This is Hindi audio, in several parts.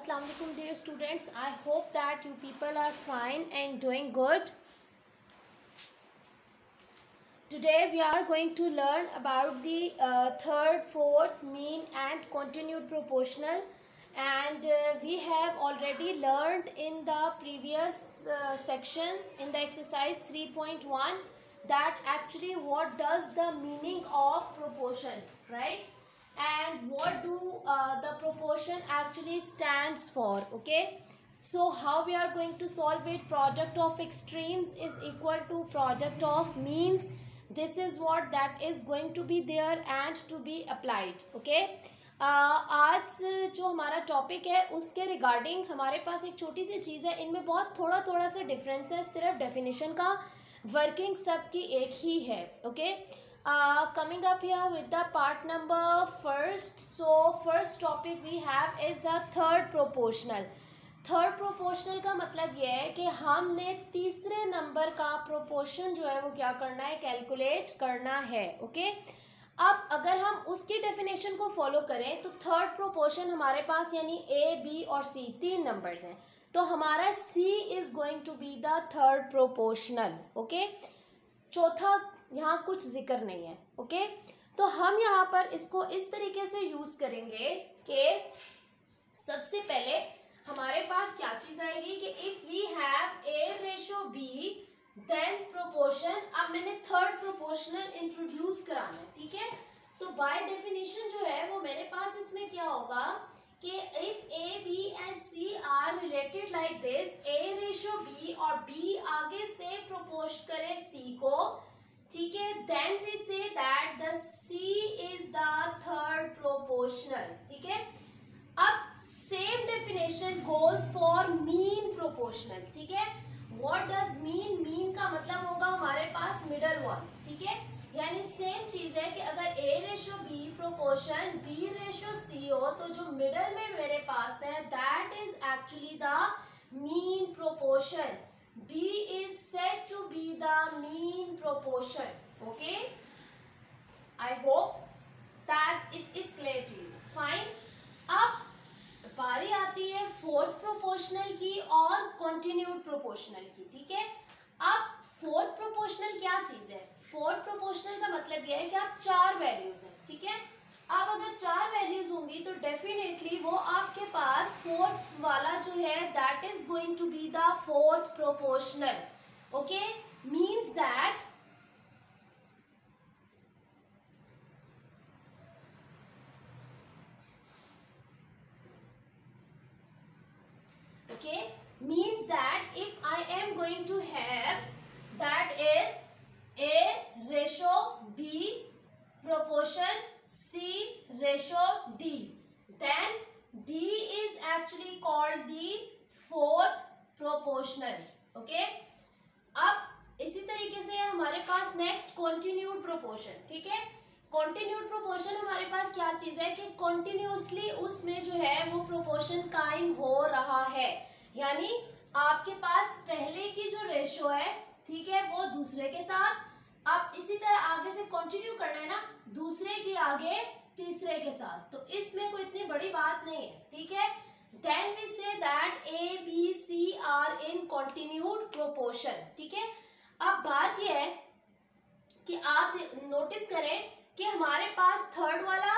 Assalamu alaikum dear students. I hope that you people are fine and doing good. Today we are going to learn about the third, fourth, mean and continued proportional, and we have already learned in the previous section in the exercise 3.1 that actually what does the meaning of proportion, right? And what do the proportion actually stands for. Okay, so how we are going to solve it? Product of extremes is equal to product of means. This is what that is going to be there and to be applied. Okay, आज जो हमारा टॉपिक है उसके रिगार्डिंग हमारे पास एक छोटी सी चीज़ है, इनमें बहुत थोड़ा सा डिफरेंस है, सिर्फ डेफिनेशन का, वर्किंग सब की एक ही है. Okay, coming up here with the part number first. So first topic we have is the third proportional. Third proportional का मतलब यह है कि हमने तीसरे नंबर का प्रोपोर्शन जो है वो क्या करना है, कैलकुलेट करना है. ओके, अब अगर हम उसकी डेफिनेशन को फॉलो करें तो थर्ड प्रोपोर्शन हमारे पास यानी ए, बी और सी तीन नंबर्स हैं, तो हमारा C is going to be the third proportional. Okay, चौथा यहाँ कुछ जिक्र नहीं है. ओके, तो हम यहाँ पर इसको इस तरीके से यूज करेंगे कि सबसे पहले हमारे पास क्या चीज आएगी कि if we have a ratio b then proportion. अब मैंने थर्ड प्रोपोर्शनल इंट्रोड्यूस कराना है, ठीक है, तो बाय डेफिनेशन जो है वो मेरे पास इसमें क्या होगा कि if A, B and C are related like this, A ratio B और बी आगे से प्रोपोज करे सी को, ठीक है, then we say that the C is the third proportional. ठीक है, अब same definition goes for mean proportional. ठीक है, व्हाट डज मीन? मीन का मतलब होगा हमारे पास मिडल वंस. ठीक है, यानी सेम चीज है कि अगर A ratio B proportion B ratio C हो तो जो मिडल में मेरे पास है that is actually the mean proportion. B is said to be the mean proportion. Okay, I hope that it is clear to you. Fine. अब बारी आती है फोर्थ प्रोपोर्शनल की और कंटिन्यूड प्रोपोर्शनल की. ठीक है, अब फोर्थ प्रोपोर्शनल क्या चीज है? फोर्थ प्रोपोर्शनल का मतलब यह है कि आप चार वैल्यूज हैं. ठीक है, अब अगर चार वैल्यूज होंगी तो डेफिनेटली वो आपके पास फोर्थ वाला जो है that is going to be the fourth proportional. Okay, means that okay, means that if I am going to have that is A ratio B proportion C ratio D, then D is actually called the fourth proportional. Okay, अब इसी तरीके से हमारे पास नेक्स्ट कंटिन्यूड प्रोपोर्शन. ठीक है, कंटिन्यूड प्रोपोर्शन हमारे पास क्या चीज है कि कंटिन्यूअसली उसमें जो है वो प्रोपोर्शन कायम हो रहा है, यानी आपके पास पहले की जो रेशो है, ठीक है, वो दूसरे के साथ, अब इसी तरह आगे से कंटिन्यू करना है ना, दूसरे की आगे तीसरे के साथ, तो इसमें कोई इतनी बड़ी बात नहीं है. ठीक है, then we say that a, b, c are in continued proportion. ठीक है, अब बात यह है कि आप नोटिस करें कि हमारे पास थर्ड वाला,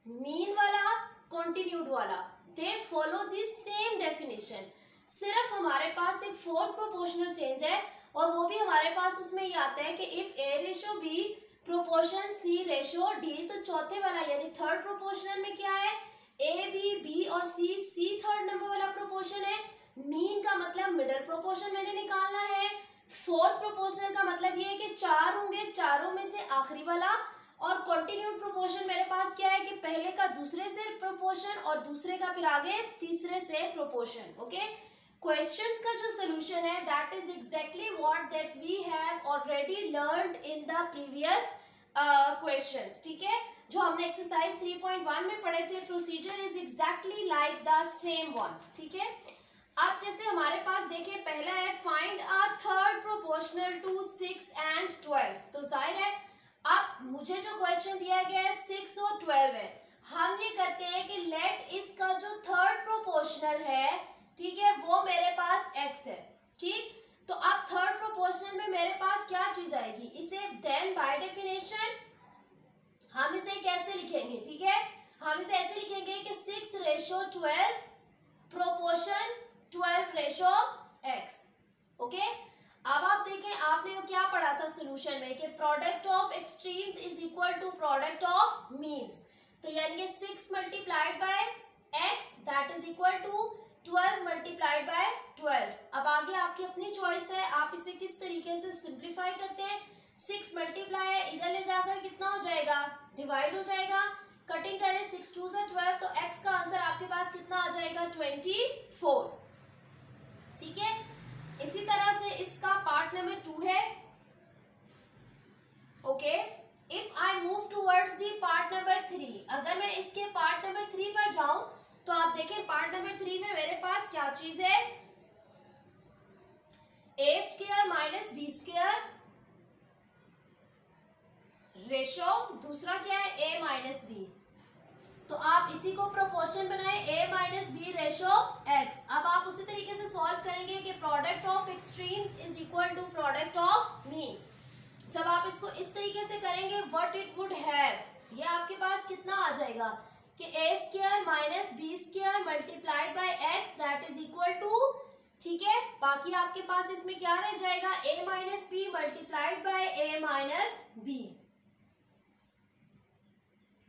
मीन वाला, कंटिन्यूड वाला, they follow this same definition. सिर्फ हमारे पास एक फोर्थ प्रोपोर्शनल चेंज है और वो भी हमारे पास उसमें ये आता है कि if a ratio B proportion c ratio d, तो चौथे वाला यानी थर्ड प्रोपोर्शनल में क्या है, ए, बी, बी और सी, सी थर्ड नंबर वाला प्रोपोर्शन है. मीन का मतलब मिडल प्रोपोर्शन मैंने निकालना है. फोर्थ प्रोपोर्शनल का मतलब ये है कि चार होंगे, चारों में से आखिरी वाला. और कंटिन्यूड प्रोपोर्शन मेरे पास क्या है कि पहले का दूसरे से प्रोपोर्शन और दूसरे का फिर आगे तीसरे से प्रोपोर्शन. ओके, क्वेश्चंस का जो सोल्यूशन है that is exactly what that we have already learned in the previous questions. ठीक है, जो हमने एक्सरसाइज 3.1 में पढ़े थे, procedure is exactly like the same ones. ठीक है, अब जैसे हमारे पास देखिए पहला है find a third proportional to 6 and 12. तो जाहिर है अब मुझे जो क्वेश्चन दिया गया है 6 और 12 है, हम ये करते हैं कि लेट इसका जो थर्ड प्रोपोर्शनल है हम इसे कैसे लिखेंगे, ठीक है, हम इसे ऐसे लिखेंगे कि 6:12 प्रोपोर्शन 12:x। ओके, अब आप देखें, आपने क्या पढ़ा था सोल्यूशन में कि product of extremes is equal to product of means. तो यानी कि 6 multiplied by x that is equal to 12 multiplied by 12। अब आगे आपकी अपनी चॉइस है, आप इसे किस तरीके से सिंप्लीफाई करते हैं। 6 मल्टीप्लाई है, इधर ले जाकर कितना हो जाएगा, डिवाइड हो जाएगा। कटिंग करें 6 2 से 12, तो x का आंसर आपके पास कितना आ जाएगा, 24। ठीक है, इसी तरह से इसका पार्ट नंबर 2 है। Okay, if I move towards the part number 3, अगर मैं इसके पार्ट नंबर 3 पर जाऊं तो आप देखें पार्ट नंबर 3 में मेरे पास क्या चीज है, a² माइनस b² रेशो, दूसरा क्या है, a माइनस b। तो आप इसी को प्रोपोर्शन बनाए, a minus b ratio x। अब आप उसी तरीके से सॉल्व करेंगे कि product of extremes is equal to product of means. जब आप इसको इस तरीके से करेंगे, व्हाट इट वुड हैव, ये आपके पास कितना आ जाएगा कि a² minus b² multiplied by x that is equal to, ठीक है, बाकी आपके पास इसमें क्या रह जाएगा, a minus b multiplied by a minus b.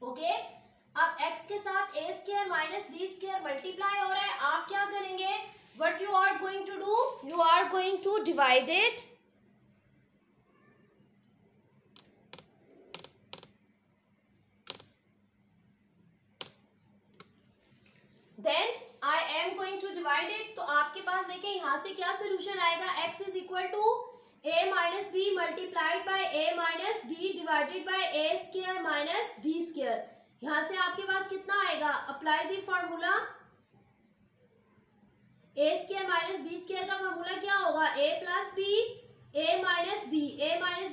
Okay, अब x के साथ a² माइनस b² मल्टीप्लाई हो रहा है, आप क्या करेंगे, what you are going to do, you are going to divide it. Then I am going to divide it. तो आपके पास देखें यहां से क्या सोल्यूशन आएगा, x is equal to a minus b multiplied by a minus b divided by a² minus b²। यहां से आपके पास कितना आएगा, apply the formula, a² minus b² का फॉर्मूला क्या होगा, a plus B a minus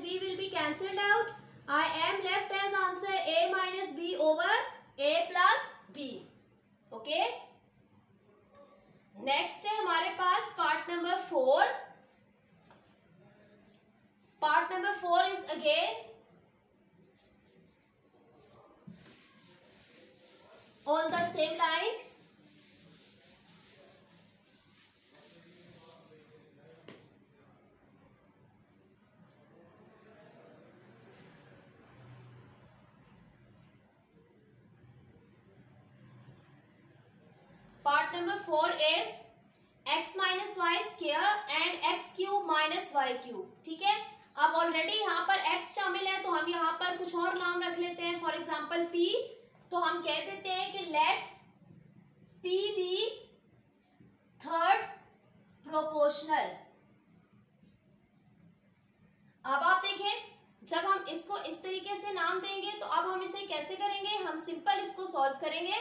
B will be cancelled out. I am left as answer a minus B over a plus B. Okay, next है हमारे पास part number 4। Part number 4 is again on the same lines. Part number 4 is x minus y square and x cube minus y cube। ठीक है, अब ऑलरेडी यहाँ पर x शामिल है तो हम यहाँ पर कुछ और नाम रख लेते हैं, फॉर एग्जाम्पल p। तो हम कह देते हैं कि let p be third proportional. अब आप देखें, जब हम इसको इस तरीके से नाम देंगे तो अब हम इसे कैसे करेंगे, हम सिंपल इसको सॉल्व करेंगे।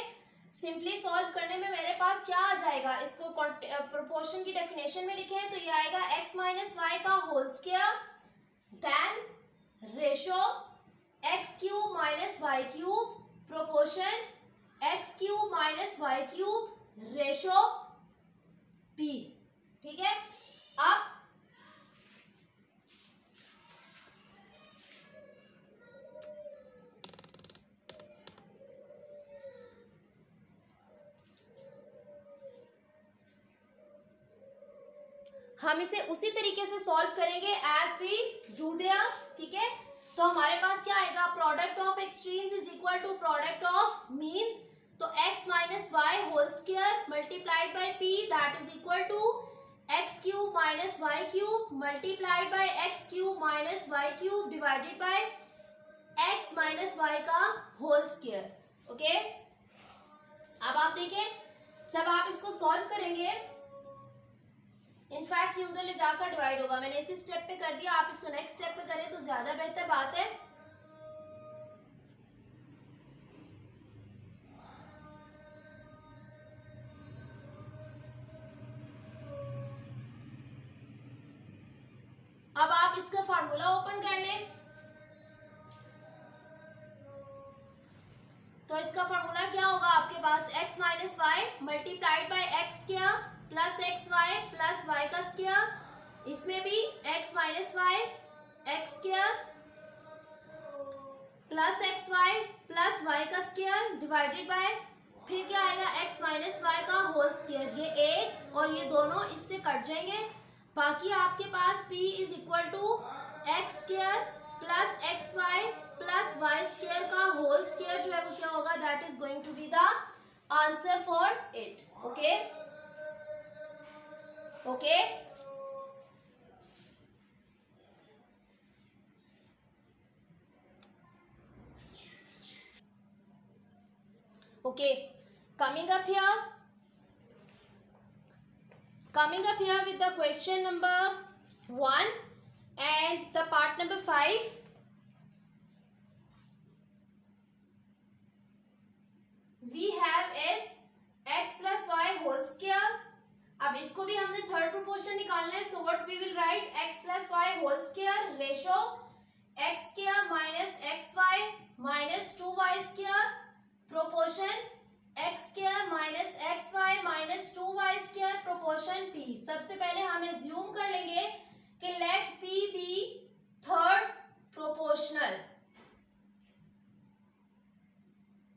सिंपली सॉल्व करने में मेरे पास क्या आ जाएगा, इसको प्रोपोर्शन की डेफिनेशन में लिखे तो ये आएगा x माइनस वाई का whole square then ratio x cube minus y cube proportion x cube minus y cube ratio p। ठीक है, अब हम इसे उसी तरीके से सॉल्व करेंगे एज वी डू देयर। ठीक है, तो हमारे पास क्या आएगा, product of extremes is equal to product of means. तो x minus y whole square multiplied by p that is equal to x cube minus y cube multiplied by x cube minus y cube divided by x minus y का होल स्क्वायर। ओके, अब आप देखें, जब आप इसको सॉल्व करेंगे, इनफैक्ट ये उधर ले जाकर डिवाइड होगा, मैंने इसी स्टेप पे कर दिया, आप इसको नेक्स्ट स्टेप पे करें तो ज्यादा बेहतर बात है। अब आप इसका फार्मूला ओपन कर लें, तो इसका फार्मूला क्या होगा आपके पास, x minus y multiplied by x क्या plus x y plus y का स्क्वायर, इसमें भी x minus y x square plus x y plus y का स्क्वायर डिवाइडेड बाय, फिर क्या आएगा एक्स माइनस वाई का होल स्क्वायर। ये एक और ये दोनों इससे कट जाएंगे, बाकी आपके पास p is equal to x square plus x y plus y square का होल स्क्वायर जो है वो क्या होगा, that is going to be the answer for it. Okay okay okay, coming up here with the question number 1 and the part number 5. We have is x plus y whole square. अब इसको भी हमने थर्ड प्रोपोर्शन निकालना है, so what we will write, x plus y whole square ratio x square minus xy minus 2y square proportion x square minus xy minus 2y square proportion p. सबसे पहले हम assume कर लेंगे कि let p be third proportional.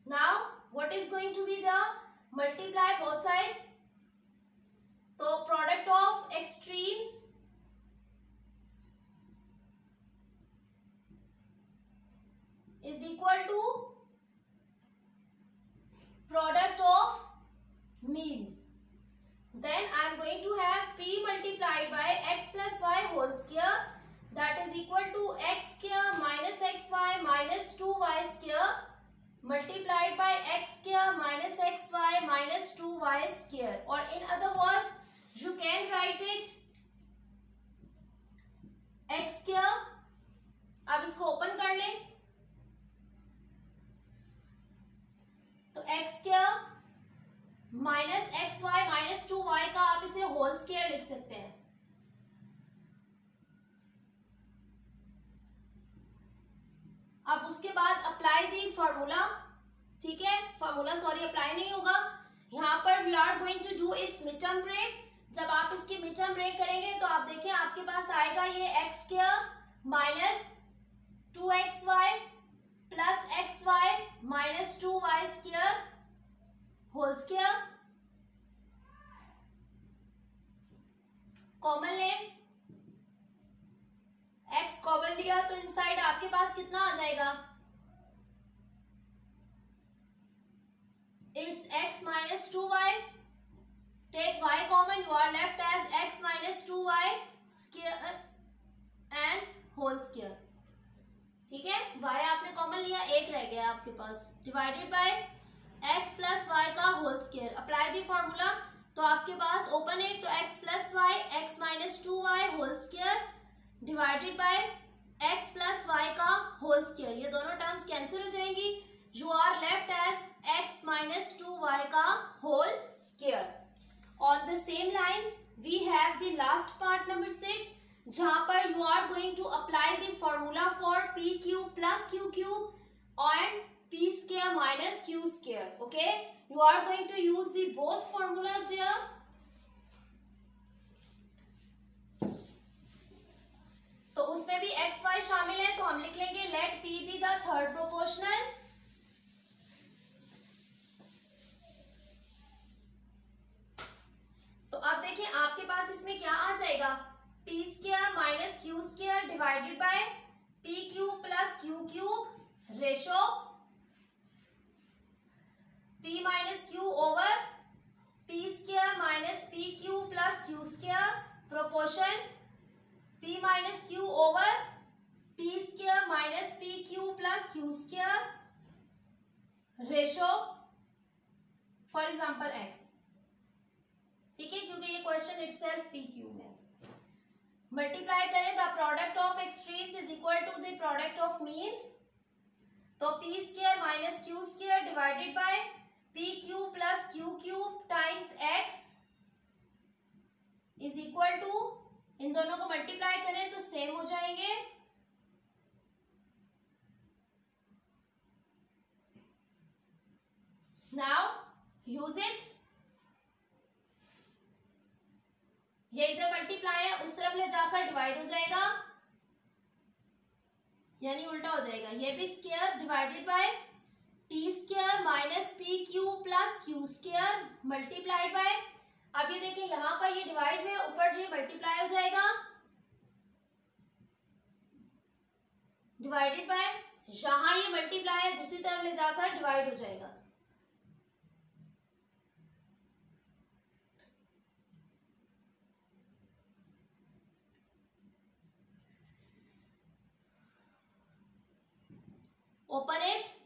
Now what is going to be the multiply both sides? तो product of extremes is equal to product of means. Then I am going to have p multiplied by x plus y whole square, that is equal to x square minus xy minus 2y square multiplied by x square minus xy minus 2y square. Or in other words, you can write it x square. अब इसको ओपन कर लें तो x square minus x y minus 2y का आप इसे होल स्क्वायर लिख सकते हैं। अब उसके बाद अप्लाई दी फॉर्मूला, ठीक है, फॉर्मूला सॉरी अप्लाई नहीं होगा यहाँ पर, we are going to do it's mid term break. जब आप इसकी मिड टर्म ब्रेक करेंगे तो आप देखें आपके पास आएगा ये x square minus 2xy plus xy minus 2y square whole square, common ले x कॉमन लिया तो इनसाइड आपके पास कितना आ जाएगा, it's x minus 2y, take y common, you are left as x minus 2y square and whole square. ठीक है, y आपने कॉमन लिया, एक रह गया आपके पास, divided by x plus y का whole square. Apply the formula तो आपके पास ओपन इट तो x plus y x minus 2y whole square divided by x plus y का होल स्क्वायर। ये दोनों टर्म्स कैंसिल हो जाएंगी, you are left as x minus 2y का whole square. On the same lines we have the last part number 6 जहां पर you are going to apply the formula for p cube plus q cube and p square minus q square. Okay, you are going to use the both formulas there. तो उसमें भी x y शामिल है तो हम लिख लेंगे let p be the third proportional. तो अब देखिए आपके पास इसमें क्या आ जाएगा, p square minus q square divided by p cube plus q cube ratio p minus q over p square minus p q plus q square proportion p minus q over p square minus p q plus q square ratio for example x। ठीक है, क्योंकि ये क्वेश्चन इटसेल्फ p q में मल्टीप्लाई करें the product of extremes is equal to the product of means, तो p square minus q square divided by p cube plus q cube times x is equal to, इन दोनों को मल्टीप्लाई करें तो सेम हो जाएंगे, नाउ यूज इट। ये इधर मल्टीप्लाई है, उस तरफ ले जाकर डिवाइड हो जाएगा, यानी उल्टा हो जाएगा, ये भी square divided bye T square minus P Q plus Q square multiplied bye, अब ये देखिए यहाँ पर ये डिवाइड में, ऊपर जो मल्टीप्लाई हो जाएगा डिवाइडेड बाय, यहाँ ये मल्टीप्लाई है दूसरी तरफ ले जाकर डिवाइड हो जाएगा। Open it,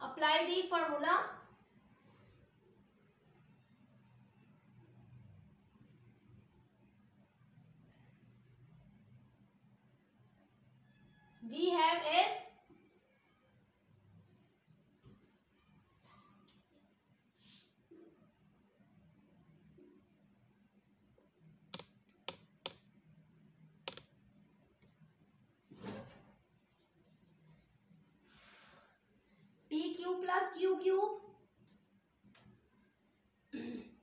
apply the formula, we have as pq plus q cube,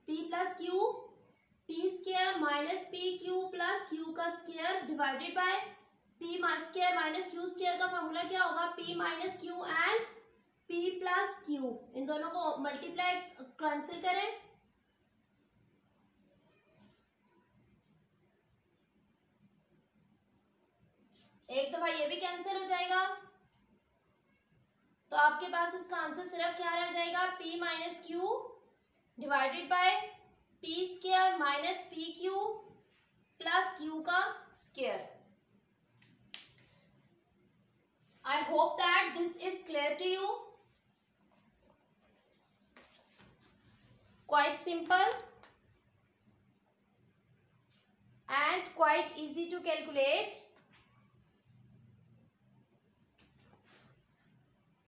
p plus q, p square minus pq plus q का square divided by p square minus q square का फॉर्मूला क्या होगा, p minus q and p plus q, इन दोनों को मल्टीप्लाई कैंसिल करें, एक दफा ये भी कैंसिल हो जाएगा, तो आपके पास इसका आंसर सिर्फ क्या रह जाएगा, p minus Q divided by P square minus P Q plus Q का square. I hope that this is clear to you. Quite simple and quite easy to calculate.